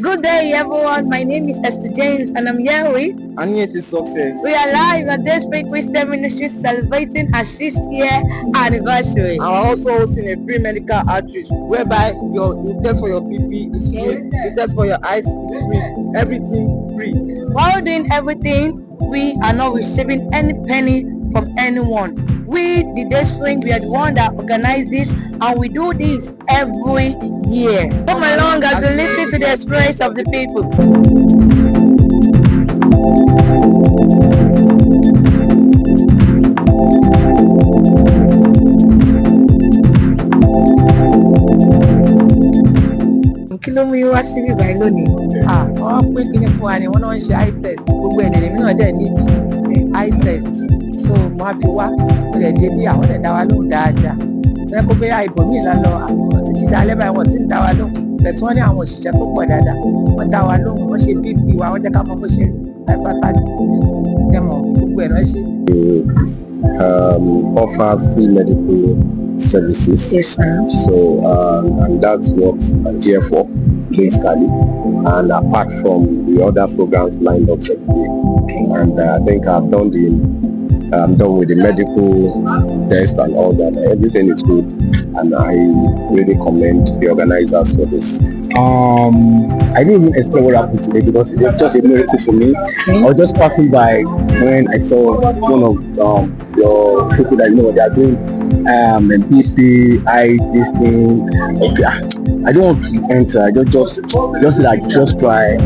Good day, everyone. My name is Esther James, and I'm here with Anieti Success. We are live at Dayspring Christian Ministry celebrating our 6th year anniversary. And we're also hosting a free medical outreach whereby you test for your BP is free, you test for your eyes is free, everything free. While doing everything, we are not receiving any penny from anyone. We, the Dayspring, we are the one that organize this, and we do this every year. Come along as we listen to the experience of the people. Kí ló mú yín wá síbí báyìí lónìí? Wọ́n pín kíní fún wa ni wọ́n náà ń ṣe eye test gbogbo ẹ̀dẹ̀ lèmi náà dẹ̀ need eye test so mo á fi wá mo lè dé bí àwọn ẹ̀dá wa lóhùn dáadáa wọ́n kó bẹ́ẹ̀ ibòmíì lọ àwọn títí dá alẹ́ báyìí wọ́n ti ń dá wa lóhùn bẹ̀tí wọ́n ní àwọn òṣìṣẹ́ tó pọ̀ dáadáa wọ́n dá wa lóhùn wọ́n ṣe bp wa wọ́n jẹ́ ká mọ bó ṣe hepatitis ṣe mọ̀ gbogbo ẹ̀ náà ṣe. Offer free medical services. Yes, sir. So and that's what I'm here for, basically. And apart from the other programs lined up for today, and I think I'm done with the medical test and all that. Everything is good, and I really commend the organizers for this. I didn't even explain what happened today because it was just a miracle for me. I was just passing by when I saw one of your people that they are doing and BP, eyes, this thing. Okay, I don't want to enter. I just try.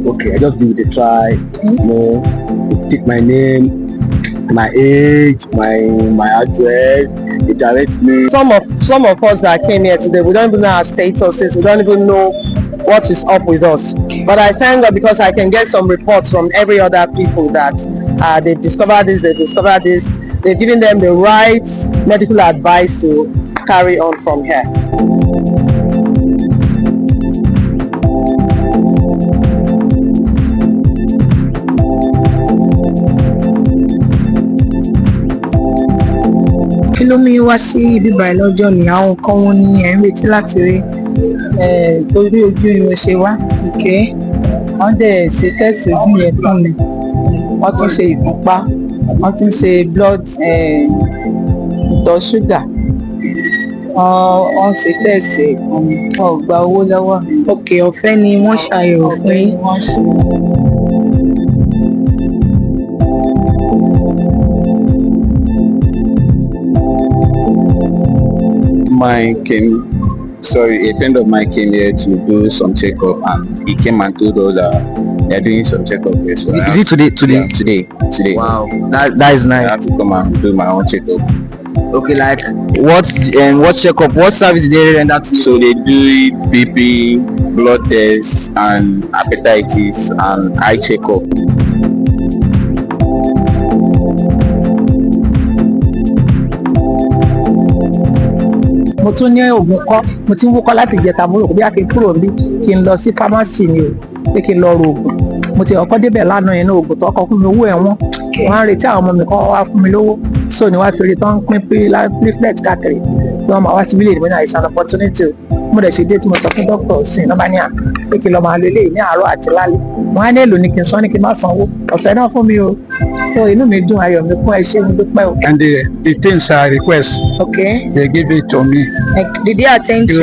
Okay, I just give it a try. You take my name, my age, my address. They direct me. Some of us that came here today, we don't even know our statuses. We don't even know what is up with us. But I thank God because I can get some reports from every other people that they discovered this, they've given them the right medical advice to carry on from here. Kí ló mú yín wá sí ibi báyìí lọ́jọ́ ní àwọn nǹkan wọn ní ẹ̀ ń retí láti rí? Torí ojú ni mo ṣe wá. Wọ́n dẹ̀ ṣe tẹ́sì ojú yẹn tán ni. Wọ́n tún ṣe ìfúnpá. Wọ́n tún ṣe blood ìtọ̀ ṣúgà. Wọ́n ṣe tẹ́sì wọn ò gba owó lọ́wọ́ mi. Òkè ọ̀fẹ́ ni wọ́n ṣàyẹ̀wò fún yín. A friend of mine came here to do some checkup, and he came and told us that they're doing some checkup here. So Is it today? Yeah, today. Wow, that is nice. I have to come and do my own checkup. Okay, like what checkup? What service did they render to you? So they do BP, blood tests, and hepatitis, and eye checkup. Mo tún ní oògùn kọ́, mo ti ń wúkọ́ láti ìjẹta mo rò pé bí a kì í kúrò níbí kí n lọ sí fámásì ni o pé kí n lọ ro oògùn. Mo ti ọkọ débẹ̀ lánàá yẹn ní oògùn tó kọ fún mi owó ẹ̀ wọ́n. Wọ́n á retí àwọn ọmọ mi kọ́ wá fún mi lówó. So ni wá fi rí tán pín platelet káàkiri. Bí wọ́n máa wá síbí lè ní bóyá ìsàn opportunity o. Mo dẹ̀ ṣe dé tí mo sọ fún dókítà ọ̀sìn náà bá ní pé kí n lọ máa lo eléyìí ní àárọ̀ àti lálẹ́. Mo á ní èlò ní kí n san ní kí n má sanwó. Ọ̀fẹ́ náà fún mi o. So inú mi dùn, ayọ̀ mi kún, ẹ ṣé, mo dúpẹ́ o. And the things I request, Okay. they give it to me. Like, did they attend to you?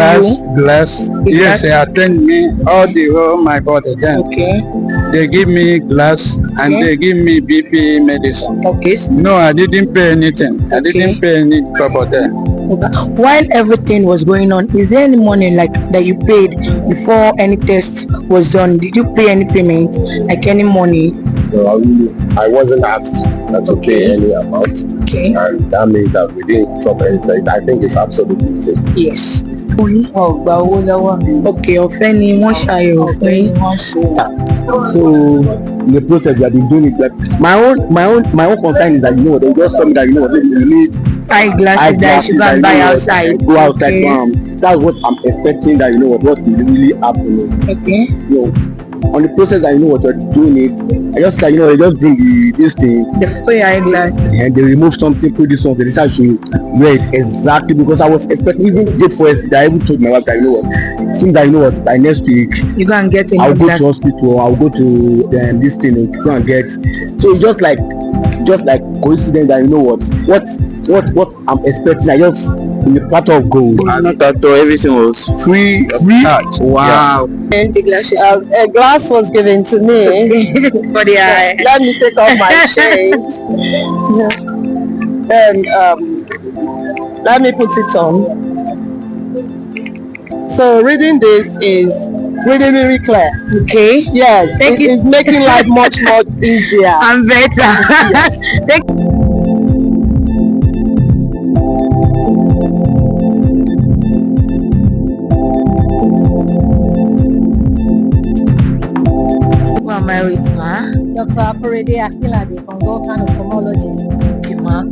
Glass. Yes, they attend me all the whole my body. Then Okay. they give me glass and they give me BP medicine. Okay. No, I didn't pay anything. I didn't pay any trouble there. While everything was going on, is there any money like that you paid before any test was done? Did you pay any payment, like any money? So I wasn't asked to pay any amount, and that means that we didn't drop anything. I think it's absolutely safe. Yes. Wọ́n ò gba owó lọ́wọ́ mi. Òkè ọ̀fẹ́ ni wọ́n ṣàyẹ̀wò fún yín. So in the process we have been doing it. Like my own concern is that they just told me that maybe you need Eyeglasses that you should go and buy outside. Go outside. That's what I'm expecting. That what is really happening. Okay. on the process, I know what you're doing it. I just like, they just bring this thing. The free eyeglass. And they remove something, put this on. They decide to wear it exactly because I was expecting even date first. I even told my wife that since that by next week You go and get a I'll new go glass. to hospital. I'll go to this thing and go and get. So it's just like coincidence that what I'm expecting. I just in the platter of gold. Not at all. Everything was free. Wow. And the glasses A glass was given to me. for the eye. Let me take off my shade. Then let me put it on. So reading this is really, really clear. Okay. Yes, Thank you. it's making life much more easier. I'm better. Thank Who am I with, ma? Dr. Akorede Akinlade, consultant ophthalmologist. Okay, ma.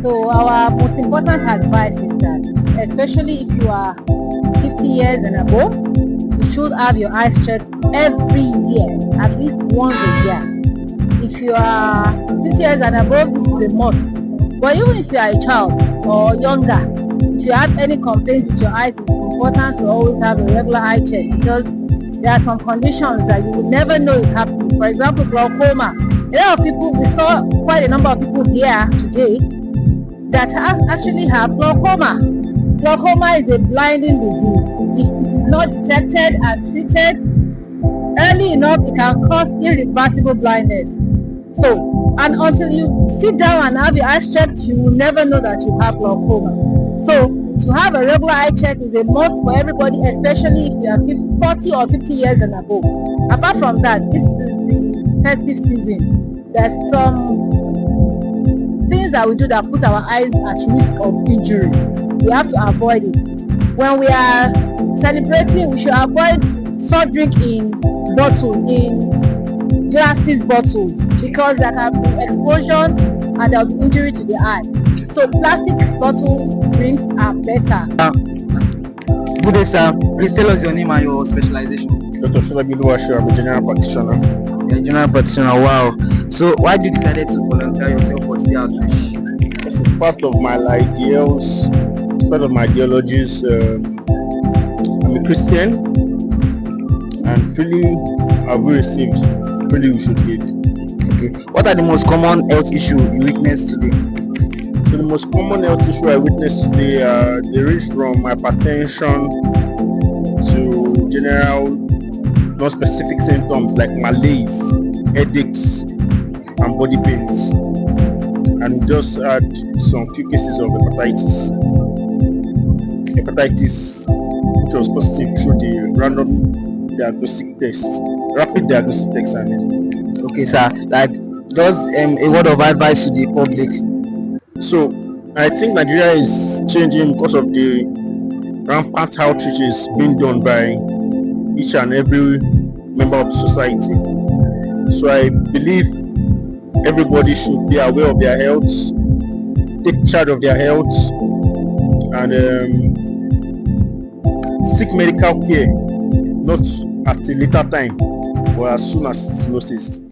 So our most important advice is that, especially if you are 50 years and above, you should have your eyes checked every year, at least once a year. If you are 50 years and above, this is a must. But even if you are a child or younger, if you have any complaints with your eyes, it's important to always have a regular eye check because there are some conditions that you will never know is happening. For example, glaucoma. A lot of people, we saw quite a number of people here today that actually have glaucoma. Glaucoma is a blinding disease. If it is not detected and treated early enough, it can cause irreversible blindness. So, and until you sit down and have your eyes checked, you will never know that you have glaucoma. So, to have a regular eye check is a must for everybody, especially if you are 40 or 50 years and above. Apart from that, this is the festive season. There's some things that we do that put our eyes at risk of injury. We have to avoid it. When we are celebrating, we should avoid soft drink in bottles, in glasses bottles, because there can be explosion and there will be injury to the eye. So plastic bottles, drinks are better. Good day, sir. Please tell us your name and your specialization. Dr. Shulabiluwashu, I'm a general practitioner. You're a general practitioner. Wow. So why did you decide to volunteer yourself for today outreach? This is part of my ideals, it's part of my ideologies. I'm a Christian, and freely have we received, freely we should give. Okay. What are the most common health issues you witness today? So the most common health issue I witnessed today, they range from hypertension to general non-specific symptoms like malaise, headaches, and body pains. And we just had some few cases of hepatitis, which was positive through the random diagnostic test, rapid diagnostic test. I mean. Okay, sir. Like, just a word of advice to the public. So I think Nigeria is changing because of the rampant outreaches being done by each and every member of the society. So I believe everybody should be aware of their health, take charge of their health, and seek medical care, not at a later time, but as soon as it's noticed.